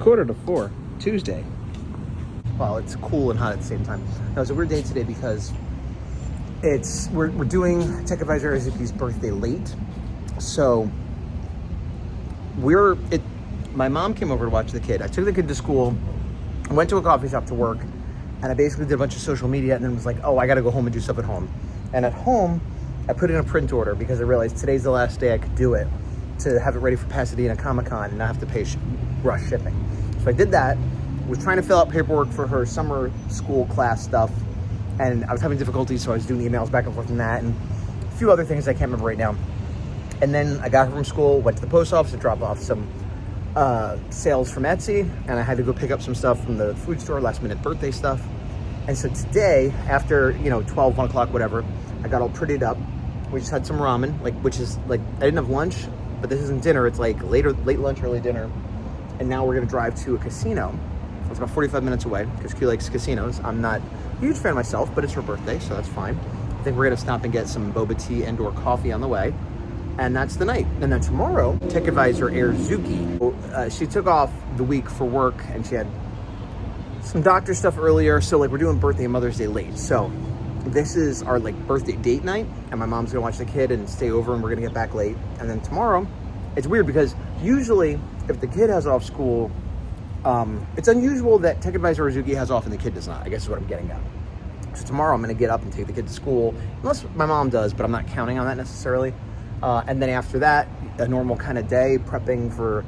3:45, Tuesday. Well, it's cool and hot at the same time. No, it's a weird day today because we're doing Tech Advisor Azuki's birthday late. So my mom came over to watch the kid. I took the kid to school, went to a coffee shop to work, and I basically did a bunch of social media and then was like, oh, I gotta go home and do stuff at home. And at home, I put in a print order because I realized today's the last day I could do it to have it ready for Pasadena Comic-Con and not have to pay rush shipping. So I did that, was trying to fill out paperwork for her summer school class stuff, and I was having difficulty, so I was doing emails back and forth on that, and a few other things I can't remember right now. And then I got her from school, went to the post office to drop off some sales from Etsy, and I had to go pick up some stuff from the food store, last minute birthday stuff. And so today, after 12, 1 o'clock, whatever, I got all prettied up. We just had some ramen, which is I didn't have lunch, but this isn't dinner. It's like late lunch, early dinner. And now we're gonna drive to a casino. It's about 45 minutes away because Q likes casinos. I'm not a huge fan myself, but it's her birthday, so that's fine. I think we're gonna stop and get some boba tea and or coffee on the way. And that's the night. And then tomorrow, Tech Advisor Azuki. She took off the week for work and she had some doctor stuff earlier. So we're doing birthday and Mother's Day late. So this is our birthday date night, and my mom's gonna watch the kid and stay over, and we're gonna get back late. And then tomorrow, it's weird because usually if the kid has off school, it's unusual that Tech Advisor Azuki has off and the kid does not, I guess is what I'm getting at. So tomorrow I'm gonna get up and take the kid to school, unless my mom does, but I'm not counting on that necessarily. And then after that, a normal kind of day, prepping for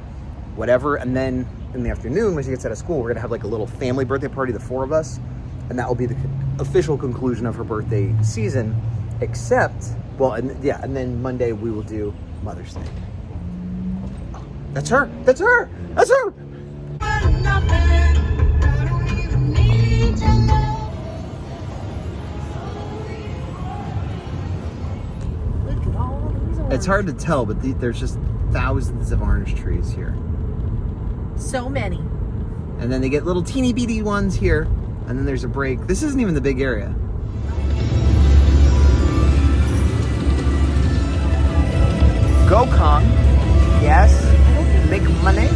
whatever. And then in the afternoon, when she gets out of school, we're gonna have a little family birthday party, the four of us. And that will be the official conclusion of her birthday season, and then Monday we will do Mother's Day. That's her. It's hard to tell, but there's just thousands of orange trees here. So many. And then they get little teeny beady ones here, and then there's a break. This isn't even the big area. Go Kong. Yes. Make money.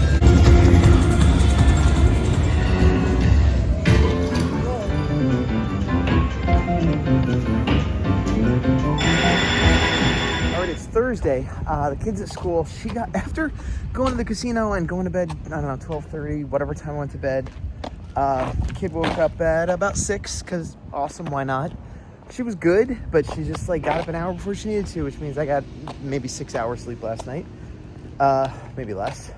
Thursday, the kids at school, after going to the casino and going to bed, I don't know, 12:30, whatever time I went to bed, the kid woke up at about 6, because awesome, why not? She was good, but she just got up an hour before she needed to, which means I got maybe 6 hours sleep last night, maybe less.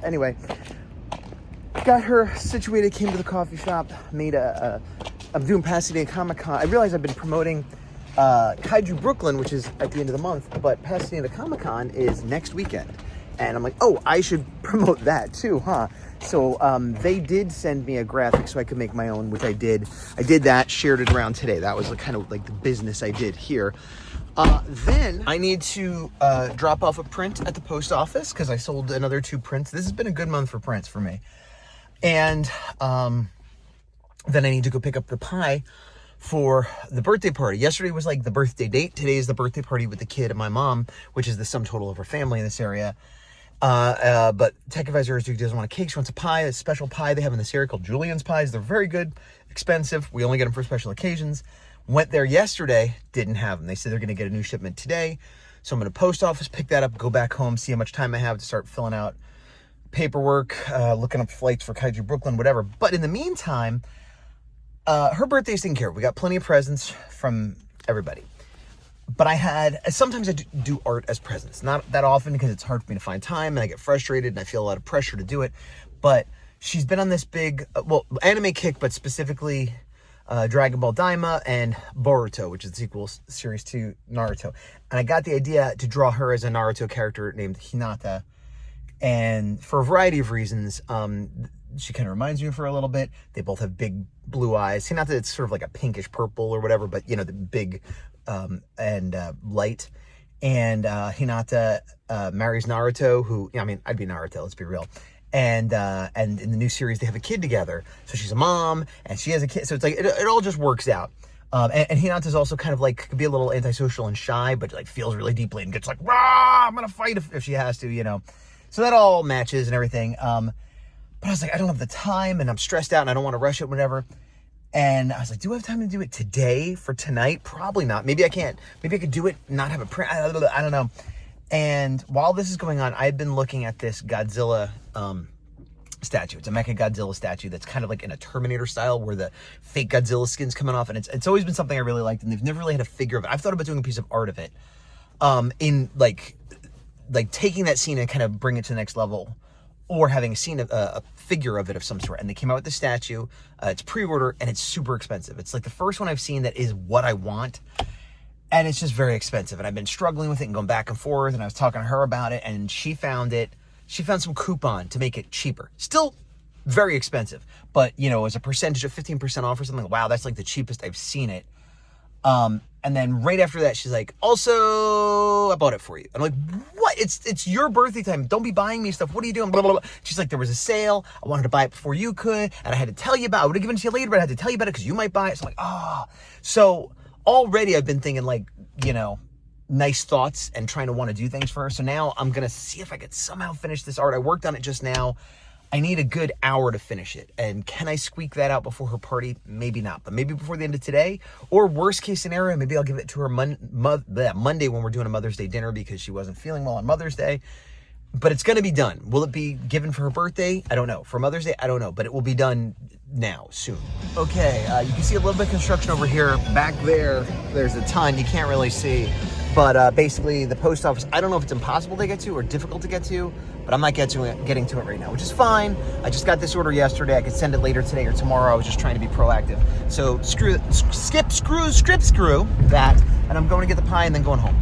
Anyway, got her situated, came to the coffee shop, I'm doing Pasadena Comic-Con. I realized I've been promoting Kaiju Brooklyn, which is at the end of the month, but Pasadena Comic-Con is next weekend. And I'm like, oh, I should promote that too, huh? So they did send me a graphic so I could make my own, which I did. I did that, shared it around today. That was kind of the business I did here. Then I need to drop off a print at the post office because I sold another 2 prints. This has been a good month for prints for me. And then I need to go pick up the pie for the birthday party. Yesterday was the birthday date. Today is the birthday party with the kid and my mom, which is the sum total of her family in this area. But Tech Advisor Azuki doesn't want a cake. She wants a pie, a special pie they have in this area called Julian's Pies. They're very good, expensive. We only get them for special occasions. Went there yesterday, didn't have them. They said they're going to get a new shipment today. So I'm going to post office, pick that up, go back home, see how much time I have to start filling out paperwork, looking up flights for Kaiju Brooklyn, whatever. But in the meantime, her birthday's taken care of. We got plenty of presents from everybody. But sometimes I do art as presents. Not that often because it's hard for me to find time and I get frustrated and I feel a lot of pressure to do it. But she's been on this big, anime kick, but specifically Dragon Ball Daima and Boruto, which is the sequel series to Naruto. And I got the idea to draw her as a Naruto character named Hinata. And for a variety of reasons, she kind of reminds me of her a little bit. They both have big blue eyes. Hinata, it's sort of like a pinkish purple or whatever, but the big and light. And Hinata marries Naruto, who, I'd be Naruto, let's be real. And in the new series, they have a kid together. So she's a mom and she has a kid. So it's it all just works out. And Hinata's also kind of could be a little antisocial and shy, but feels really deeply and gets rah, I'm going to fight if she has to, So that all matches and everything. But I was like, I don't have the time and I'm stressed out and I don't want to rush it, whatever. And I was like, do I have time to do it today for tonight? Probably not. Maybe I can't. Maybe I could do it, not have a print. I don't know. And while this is going on, I've been looking at this Godzilla statue. It's a Mecha Godzilla statue that's kind of like in a Terminator style where the fake Godzilla skin's coming off. And it's always been something I really liked. And they've never really had a figure of it. I've thought about doing a piece of art of it in like taking that scene and kind of bring it to the next level, or having seen a figure of it of some sort. And they came out with the statue. It's pre-order, and it's super expensive. It's like the first one I've seen that is what I want, and it's just very expensive. And I've been struggling with it and going back and forth, and I was talking to her about it, and she found some coupon to make it cheaper. Still very expensive, but, as a percentage of 15% off or something, wow, that's like the cheapest I've seen it. And then right after that, she's like, also, I bought it for you. I'm like, what? It's your birthday time. Don't be buying me stuff. What are you doing? Blah, blah, blah. She's like, there was a sale. I wanted to buy it before you could. And I had to tell you about it. I would have given it to you later, but I had to tell you about it because you might buy it. So I'm like, So already I've been thinking like, nice thoughts and trying to want to do things for her. So now I'm going to see if I could somehow finish this art. I worked on it just now. I need a good hour to finish it. And can I squeak that out before her party? Maybe not, but maybe before the end of today. Or worst case scenario, maybe I'll give it to her Monday when we're doing a Mother's Day dinner because she wasn't feeling well on Mother's Day. But it's going to be done. Will it be given for her birthday? I don't know. For Mother's Day? I don't know. But it will be done now, soon. Okay, you can see a little bit of construction over here. Back there's a ton you can't really see. But basically, the post office, I don't know if it's impossible to get to or difficult to get to, but I'm not getting to it right now, which is fine. I just got this order yesterday. I could send it later today or tomorrow. I was just trying to be proactive. So skip screw that, and I'm going to get the pie and then going home.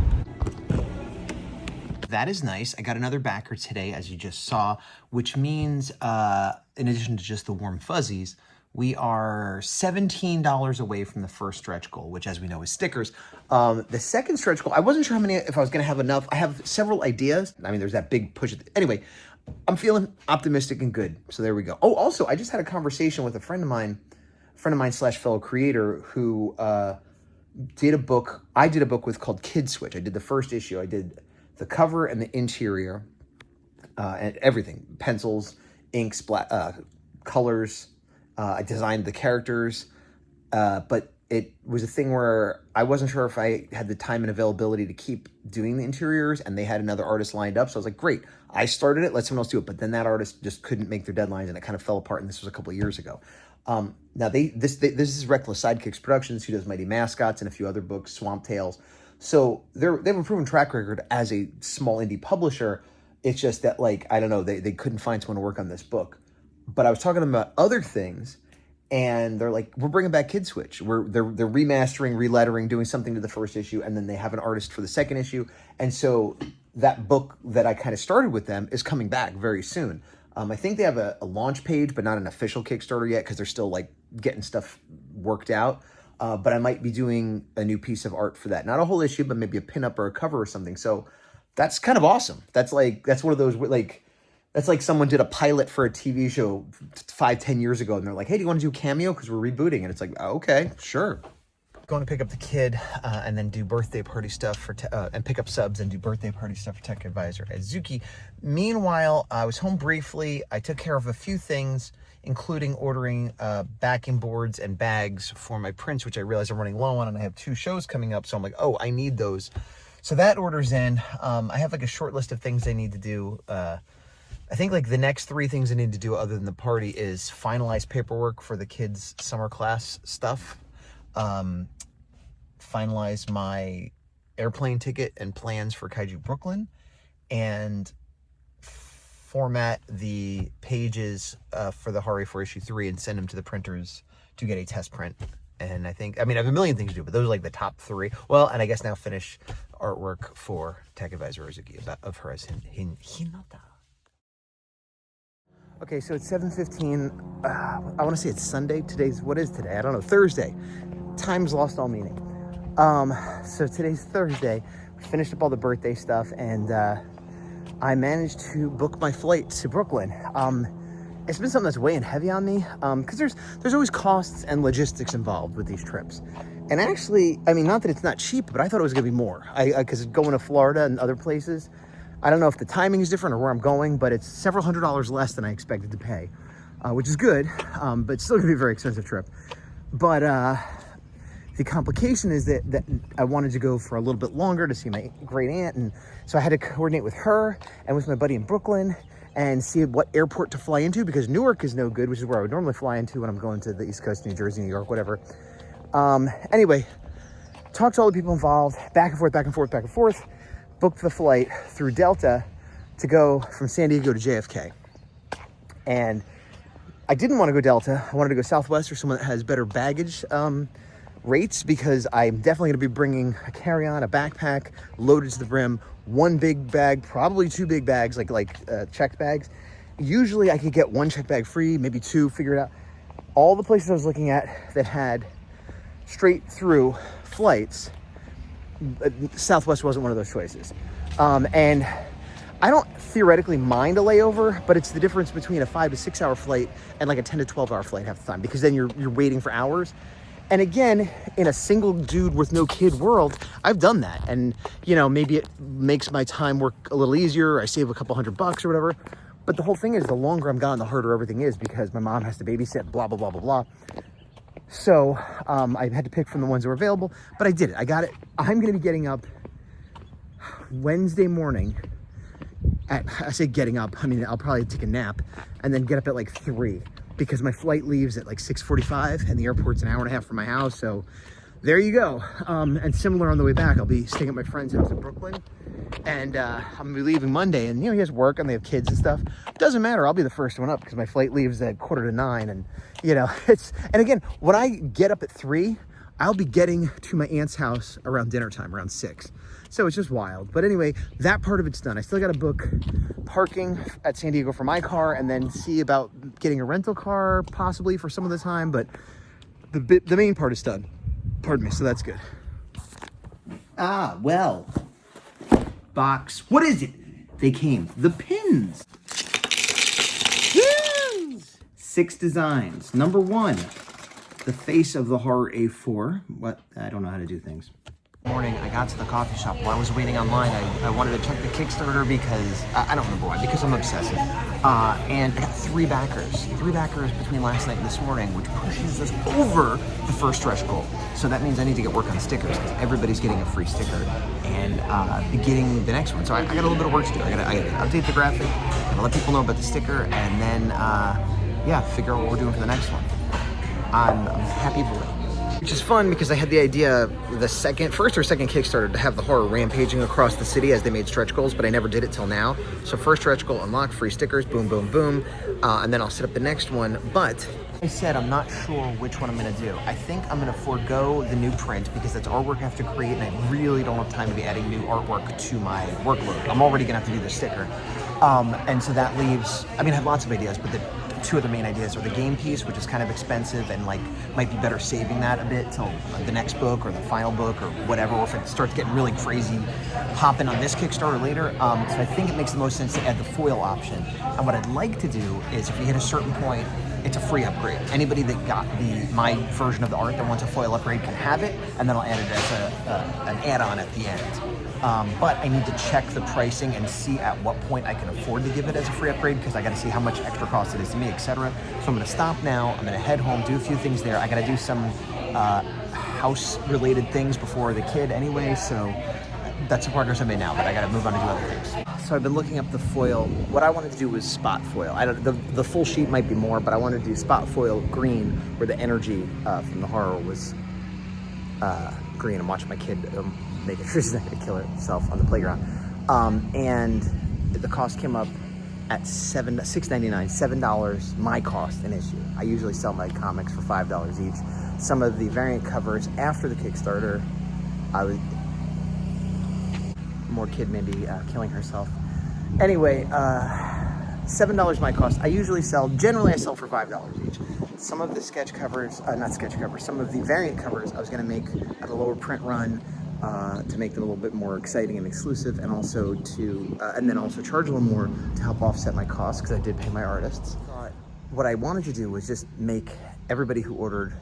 That is nice. I got another backer today, as you just saw, which means in addition to just the warm fuzzies, we are $17 away from the first stretch goal, which, as we know, is stickers. The second stretch goal, I wasn't sure if I was going to have enough. I have several ideas. I mean, there's that big push. Anyway, I'm feeling optimistic and good. So there we go. Oh, also, I just had a conversation with a friend of mine / fellow creator who did a book. I did a book called Kid Switch. I did the first issue. I did the cover and the interior and everything. Pencils, inks, colors. I designed the characters, but it was a thing where I wasn't sure if I had the time and availability to keep doing the interiors, and they had another artist lined up. So I was like, great, I started it, let someone else do it. But then that artist just couldn't make their deadlines, and it kind of fell apart, and this was a couple of years ago. Now, this is Reckless Sidekicks Productions, who does Mighty Mascots and a few other books, Swamp Tales. So they have a proven track record as a small indie publisher. It's just that, I don't know, they couldn't find someone to work on this book. But I was talking to them about other things, and they're like, we're bringing back Kid Switch. They're remastering, relettering, doing something to the first issue, and then they have an artist for the second issue. And so that book that I kind of started with them is coming back very soon. I think they have a launch page, but not an official Kickstarter yet because they're still getting stuff worked out. But I might be doing a new piece of art for that. Not a whole issue, but maybe a pinup or a cover or something. So that's kind of awesome. That's one of those that's like someone did a pilot for a TV show 5-10 years ago, and they're like, hey, do you want to do Cameo? Because we're rebooting. And it's like, oh, okay, sure. Going to pick up the kid and then do birthday party stuff and pick up subs and do birthday party stuff for Tech Advisor at Zuki. Meanwhile, I was home briefly. I took care of a few things, including ordering backing boards and bags for my prints, which I realized I'm running low on, and I have 2 shows coming up. So I'm like, oh, I need those. So that order's in. I have a short list of things I need to do. I think the next 3 things I need to do other than the party is finalize paperwork for the kids' summer class stuff, finalize my airplane ticket and plans for Kaiju Brooklyn, and format the pages for the Hari for issue 3 and send them to the printers to get a test print. And I have a million things to do, but those are the top 3. Well, and I guess now finish artwork for Tech Advisor Uzuki of her as Hinata. Okay, so it's 7:15. I want to say it's Sunday. What is today? I don't know. Thursday. Time's lost all meaning. So today's Thursday. We finished up all the birthday stuff, and I managed to book my flight to Brooklyn. It's been something that's weighing heavy on me, because there's always costs and logistics involved with these trips. And actually, not that it's not cheap, but I thought it was going to be more. Because going to Florida and other places, I don't know if the timing is different or where I'm going, but it's several $100s less than I expected to pay. which is good, but it's still gonna be a very expensive trip. But the complication is that I wanted to go for a little bit longer to see my great aunt, and so I had to coordinate with her and with my buddy in Brooklyn and see what airport to fly into, because Newark is no good, which is where I would normally fly into when I'm going to the East Coast, New Jersey, New York, whatever. Anyway, talked to all the people involved, back and forth, booked the flight through Delta to go from San Diego to JFK. And I didn't want to go Delta. I wanted to go Southwest or someone that has better baggage rates, because I'm definitely going to be bringing a carry-on, a backpack, loaded to the brim, one big bag, probably two big bags, like checked bags. Usually I could get one checked bag free, maybe two, figure it out. All the places I was looking at that had straight through flights, Southwest wasn't one of those choices. And I don't theoretically mind a layover, but it's the difference between a 5 to 6 hour flight and like a 10 to 12 hour flight half the time, because then you're waiting for hours. And again, in a single dude with no kid world, I've done that. And, you know, maybe it makes my time work a little easier. I save a couple $100 or whatever. But the whole thing is, the longer I'm gone, the harder everything is, because my mom has to babysit, blah, blah, blah, blah, blah. So I had to pick from the ones that were available, but I did it. I got it. I'm going to be getting up Wednesday morning. I say getting up, I mean, I'll probably take a nap and then get up at like 3, because my flight leaves at like 6:45 and the airport's an hour and a half from my house. So there you go. And similar on the way back, I'll be staying at my friend's house in Brooklyn, and I'm gonna be leaving Monday, and you know, he has work and they have kids and stuff. Doesn't matter, I'll be the first one up because my flight leaves at 8:45, and you know, and again, when I get up at 3, I'll be getting to my aunt's house around dinner time, around 6. So it's just wild. But anyway, that part of it's done. I still got to book parking at San Diego for my car, and then see about getting a rental car possibly for some of the time. But the main part is done. Pardon me. So that's good. Ah, well. Box. What is it? They came. The pins. Woo! 6 designs. Number 1, the face of the horror A4. What? I don't know how to do things. Morning, I got to the coffee shop. While I was waiting online, I wanted to check the Kickstarter because I don't remember why, because I'm obsessive. And I got 3 backers. 3 backers between last night and this morning, which pushes us over the first stretch goal. So that means I need to get work on stickers, because everybody's getting a free sticker and getting the next one. So I got a little bit of work to do. I gotta update the graphic, I gotta let people know about the sticker, and then yeah, figure out what we're doing for the next one. I'm happy boy. Which is fun, because I had the idea, the first or second Kickstarter, to have the horror rampaging across the city as they made stretch goals, but I never did it till now. So first stretch goal, unlock free stickers, boom, boom, boom, and then I'll set up the next one. But I said I'm not sure which one I'm going to do. I think I'm going to forego the new print because that's artwork I have to create, and I really don't have time to be adding new artwork to my workload. I'm already going to have to do the sticker. And so that leaves, I mean, I have lots of ideas, but the 2 of the main ideas are the game piece, which is kind of expensive and like might be better saving that a bit till the next book or the final book or whatever, or if it starts getting really crazy, hop in on this Kickstarter later. So I think it makes the most sense to add the foil option. And what I'd like to do is, if we hit a certain point, it's a free upgrade. Anybody that got my version of the art that wants a foil upgrade can have it, and then I'll add it as an add-on at the end. But I need to check the pricing and see at what point I can afford to give it as a free upgrade, because I got to see how much extra cost it is to me, etc. So I'm going to stop now. I'm going to head home, do a few things there. I got to do some house-related things before the kid anyway, so that's the progress I made now, but I got to move on to do other things. so I've been looking up the foil. What I wanted to do was spot foil. The full sheet might be more, but I wanted to do spot foil green, where the energy from the horror was green. I'm watching my kid making sure she's not going to kill herself on the playground. And the cost came up at $6.99, $7 my cost an issue. I usually sell my comics for $5 each. Some of the variant covers after the Kickstarter, more kid maybe killing herself. Anyway, $7 my cost. Generally I sell for $5 each. Some of the sketch covers, some of the variant covers I was gonna make at a lower print run to make them a little bit more exciting and exclusive, and also and then also charge a little more to help offset my costs, because I did pay my artists. What I wanted to do was just make everybody who ordered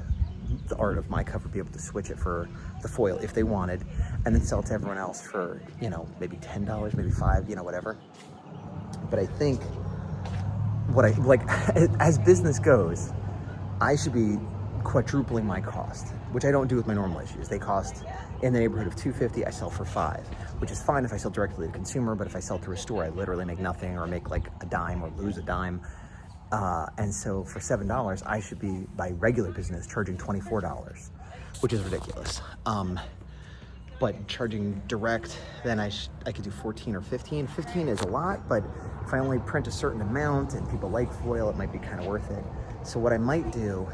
the art of my cover be able to switch it for the foil if they wanted, and then sell it to everyone else for, maybe $10, maybe $5, whatever. But I think what I like as business goes, I should be quadrupling my cost, which I don't do with my normal issues. They cost in the neighborhood of $250. I sell for $5, which is fine if I sell directly to the consumer, but if I sell through a store, I literally make nothing or make like a dime or lose a dime. And so for $7, I should be, by regular business, charging $24, which is ridiculous. But charging direct, then I could do 14 or 15. 15 is a lot, but if I only print a certain amount and people like foil, it might be kind of worth it. So what I might do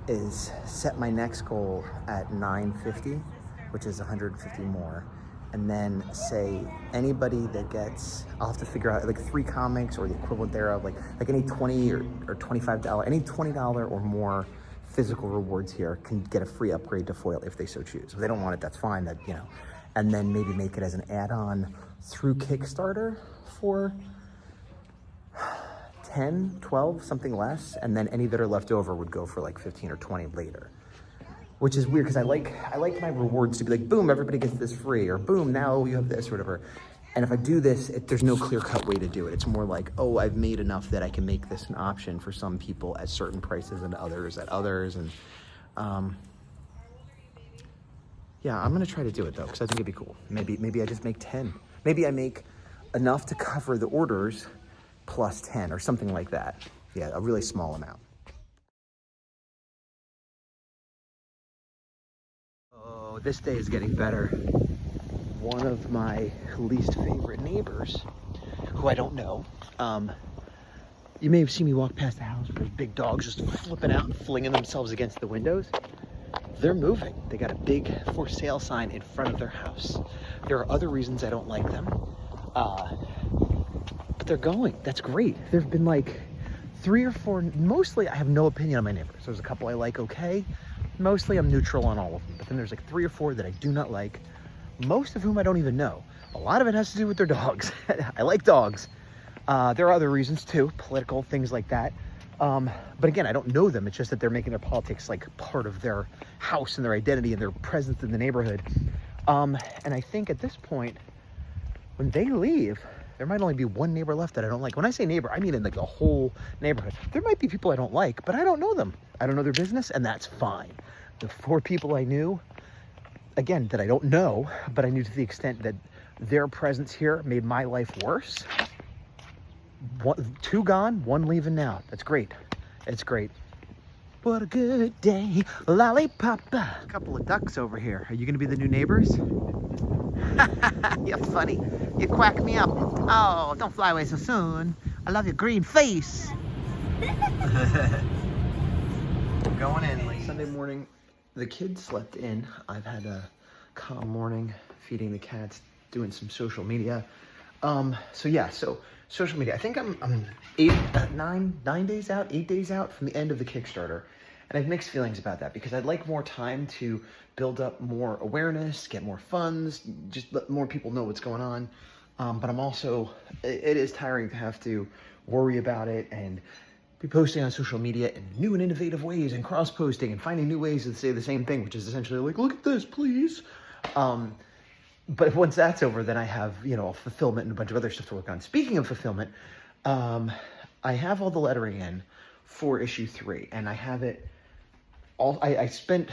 is set my next goal at $950, which is 150 more. And then say anybody that gets, I'll have to figure out like 3 comics or the equivalent thereof, like any $20 or $25, any $20 or more physical rewards here can get a free upgrade to foil if they so choose. If they don't want it, that's fine, that, you know. And then maybe make it as an add-on through Kickstarter for 10, 12, something less. And then any that are left over would go for like 15 or 20 later. Which is weird because I like my rewards to be like, boom, everybody gets this free, or boom, now you have this, or whatever. And if I do this, there's no clear-cut way to do it. It's more like, oh, I've made enough that I can make this an option for some people at certain prices and others at others. And yeah, I'm gonna try to do it though, because I think it'd be cool. Maybe I just make 10. Maybe I make enough to cover the orders plus 10 or something like that. Yeah, a really small amount. Oh, this day is getting better. One of my least favorite neighbors, who I don't know, you may have seen me walk past the house where there's big dogs just flipping out and flinging themselves against the windows. They're moving. They got a big for sale sign in front of their house. There are other reasons I don't like them, but they're going. That's great. There've been like 3 or 4, mostly I have no opinion on my neighbors. There's a couple I like okay. Mostly I'm neutral on all of them, but then there's like 3 or 4 that I do not like, most of whom I don't even know. A lot of it has to do with their dogs. I like dogs. There are other reasons too, political things like that. But again, I don't know them. It's just that they're making their politics like part of their house and their identity and their presence in the neighborhood. And I think at this point, when they leave, there might only be 1 neighbor left that I don't like. When I say neighbor, I mean in like the whole neighborhood. There might be people I don't like, but I don't know them. I don't know their business, and that's fine. The 4 people I knew, again, that I don't know, but I knew to the extent that their presence here made my life worse. 2 gone, 1 leaving now. That's great. It's great. What a good day, lollipop. A couple of ducks over here. Are you gonna be the new neighbors? You're funny. You quack me up. Oh, don't fly away so soon. I love your green face. Going in. Sunday morning, the kids slept in. I've had a calm morning, feeding the cats, doing some social media. So social media. I think I'm 9 days out, 8 days out from the end of the Kickstarter. And I have mixed feelings about that because I'd like more time to build up more awareness, get more funds, just let more people know what's going on. But I'm also, it is tiring to have to worry about it and be posting on social media in new and innovative ways and cross-posting and finding new ways to say the same thing, which is essentially like, look at this, please. But once that's over, then I have, fulfillment and a bunch of other stuff to work on. Speaking of fulfillment, I have all the lettering in for issue 3, and I have it all. I spent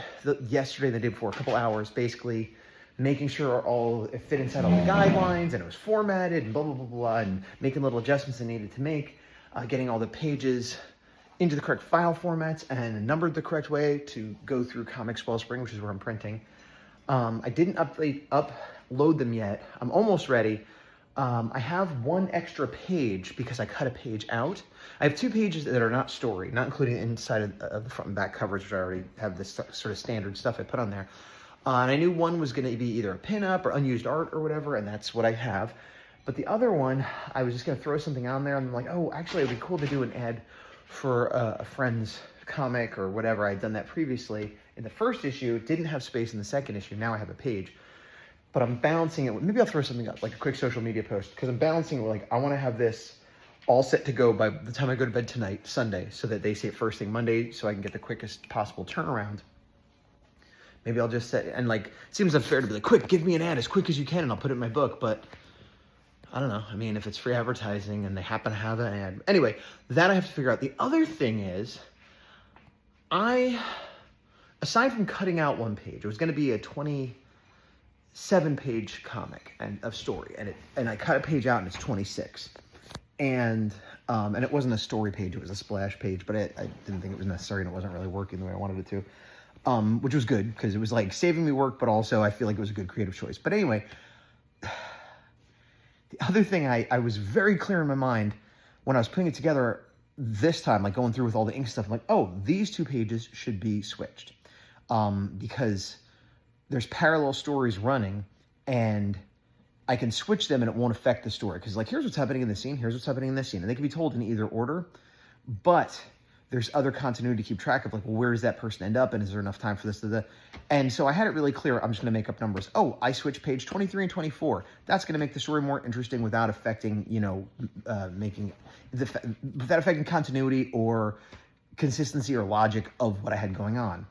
yesterday and the day before a couple hours basically making sure it fit inside all the guidelines and it was formatted and blah, blah, blah, blah, and making little adjustments I needed to make, getting all the pages into the correct file formats and numbered the correct way to go through Comics Wellspring, which is where I'm printing. I didn't upload them yet. I'm almost ready. I have 1 extra page because I cut a page out. I have 2 pages that are not story, not including inside of the front and back covers, which I already have this sort of standard stuff I put on there. And I knew 1 was going to be either a pinup or unused art or whatever, and that's what I have. But the other one, I was just going to throw something on there, and I'm like, oh, actually, it'd be cool to do an ad for a friend's comic or whatever. I'd done that previously in the first issue. It didn't have space in the second issue. Now I have a page. But I'm balancing it. Maybe I'll throw something up, like a quick social media post, because I'm balancing it. Like, I want to have this all set to go by the time I go to bed tonight, Sunday, so that they see it first thing Monday, so I can get the quickest possible turnaround. Maybe I'll just set, and like, it seems unfair to be like, quick, give me an ad as quick as you can, and I'll put it in my book. But I don't know. I mean, if it's free advertising and they happen to have an ad. Anyway, that I have to figure out. The other thing is, aside from cutting out one page, it was going to be a 27-page comic of story, and I cut a page out and it's 26. And it wasn't a story page, it was a splash page, but I didn't think it was necessary, and it wasn't really working the way I wanted it to, which was good, because it was like saving me work, but also I feel like it was a good creative choice. But anyway, the other thing I was very clear in my mind when I was putting it together this time, like going through with all the ink stuff, I'm like, oh, these 2 pages should be switched, because there's parallel stories running, and I can switch them and it won't affect the story. Because like, here's what's happening in this scene, here's what's happening in this scene. And they can be told in either order, but there's other continuity to keep track of, like, well, where does that person end up? And is there enough time for this? And so I had it really clear. I'm just going to make up numbers. Oh, I switched page 23 and 24. That's going to make the story more interesting without affecting, without affecting continuity or consistency or logic of what I had going on.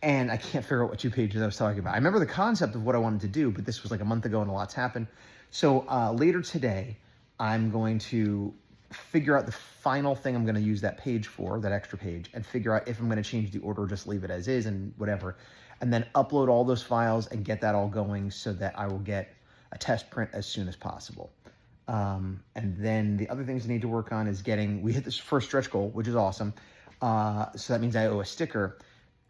And I can't figure out what 2 pages I was talking about. I remember the concept of what I wanted to do, but this was like a month ago and a lot's happened. So later today, I'm going to figure out the final thing I'm going to use that page for, that extra page, and figure out if I'm going to change the order or just leave it as is and whatever. And then upload all those files and get that all going so that I will get a test print as soon as possible. And then the other things I need to work on is we hit this first stretch goal, which is awesome. So that means I owe a sticker.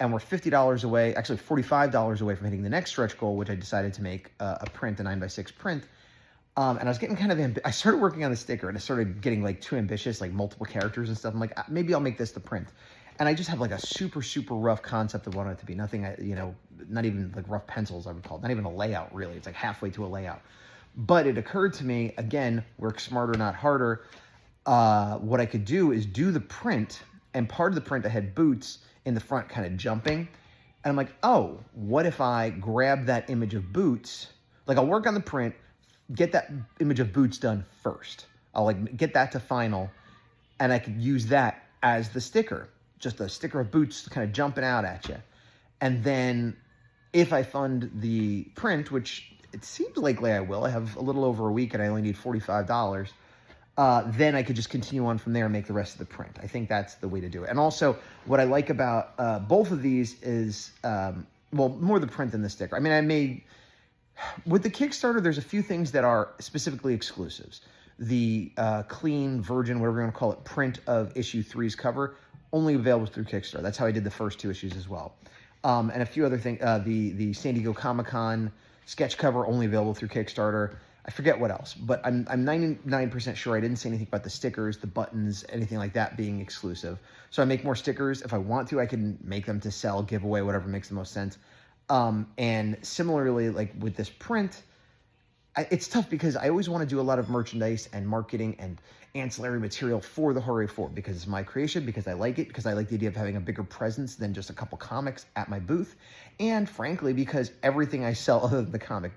And we're $50 away, actually $45 away from hitting the next stretch goal, which I decided to make a print, a 9x6 print. And I was getting kind of, I started working on the sticker and I started getting like too ambitious, like multiple characters and stuff. I'm like, maybe I'll make this the print. And I just have like a super, super rough concept of what I want it to be. Nothing, not even like rough pencils, I would call it. Not even a layout, really. It's like halfway to a layout. But it occurred to me, again, work smarter, not harder. What I could do is do the print, and part of the print I had boots in the front kind of jumping. And I'm like, oh, what if I grab that image of boots? Like, I'll work on the print, get that image of boots done first. I'll like get that to final, and I could use that as the sticker. Just a sticker of boots kind of jumping out at you. And then if I fund the print, which it seems likely I will, I have a little over a week and I only need $45, then I could just continue on from there and make the rest of the print. I think that's the way to do it. And also, what I like about both of these is, more the print than the sticker. I mean, with the Kickstarter, there's a few things that are specifically exclusives. The clean, virgin, whatever you want to call it, print of issue 3's cover, only available through Kickstarter. That's how I did the first 2 issues as well. And a few other things, the San Diego Comic-Con sketch cover, only available through Kickstarter. I forget what else, but I'm 99% sure I didn't say anything about the stickers, the buttons, anything like that being exclusive. So I make more stickers. If I want to, I can make them to sell, give away, whatever makes the most sense. And similarly, like with this print, it's tough because I always want to do a lot of merchandise and marketing and ancillary material for the Horror 4 because it's my creation, because I like it, because I like the idea of having a bigger presence than just a couple comics at my booth, and frankly, because everything I sell other than the comic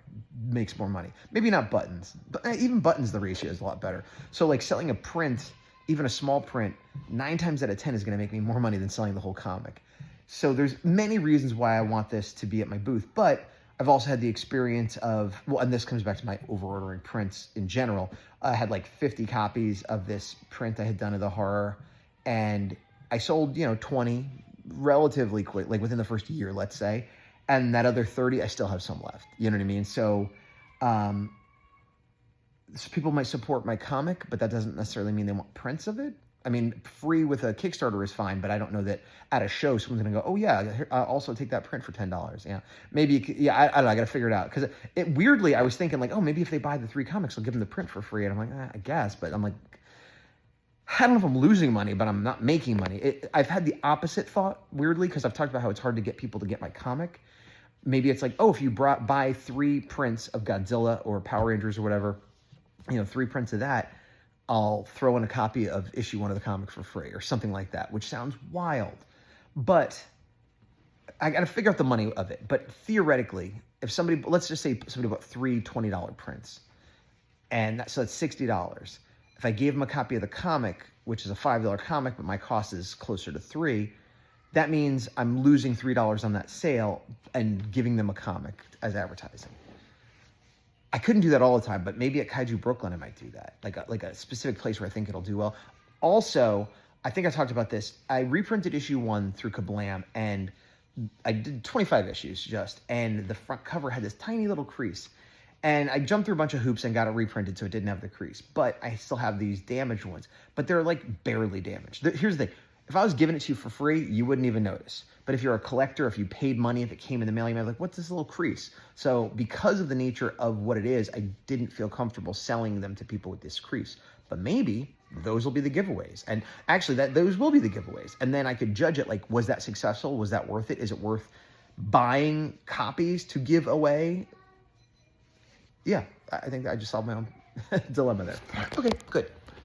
makes more money. Maybe not buttons, but even buttons, the ratio is a lot better. So like selling a print, even a small print, 9 times out of 10 is going to make me more money than selling the whole comic. So there's many reasons why I want this to be at my booth, but I've also had the experience of, and this comes back to my over-ordering prints in general. I had like 50 copies of this print I had done of the horror, and I sold, 20 relatively quick, like within the first year, let's say. And that other 30, I still have some left. You know what I mean? So people might support my comic, but that doesn't necessarily mean they want prints of it. I mean, free with a Kickstarter is fine, but I don't know that at a show someone's going to go, oh, yeah, I'll also take that print for $10. Yeah, maybe, I don't know, I got to figure it out. Because weirdly, I was thinking like, oh, maybe if they buy the 3 comics, I'll give them the print for free. And I'm like, I guess. But I'm like, I don't know if I'm losing money, but I'm not making money. I've had the opposite thought, weirdly, because I've talked about how it's hard to get people to get my comic. Maybe it's like, oh, if you buy 3 prints of Godzilla or Power Rangers or whatever, 3 prints of that, I'll throw in a copy of issue 1 of the comic for free or something like that, which sounds wild. But I got to figure out the money of it. But theoretically, if somebody, let's just say somebody bought 3 $20 prints, so that's $60. If I gave them a copy of the comic, which is a $5 comic, but my cost is closer to $3, that means I'm losing $3 on that sale and giving them a comic as advertising. I couldn't do that all the time, but maybe at Kaiju Brooklyn I might do that, like a specific place where I think it'll do well. Also, I think I talked about this. I reprinted issue 1 through Kablam, and I did 25 issues just, and the front cover had this tiny little crease. And I jumped through a bunch of hoops and got it reprinted so it didn't have the crease. But I still have these damaged ones. But they're like barely damaged. Here's the thing. If I was giving it to you for free, you wouldn't even notice. But if you're a collector, if you paid money, if it came in the mail, you might be like, what's this little crease? So because of the nature of what it is, I didn't feel comfortable selling them to people with this crease. But maybe those will be the giveaways. And actually, those will be the giveaways. And then I could judge it like, was that successful? Was that worth it? Is it worth buying copies to give away? Yeah, I think I just solved my own dilemma there. Okay, good.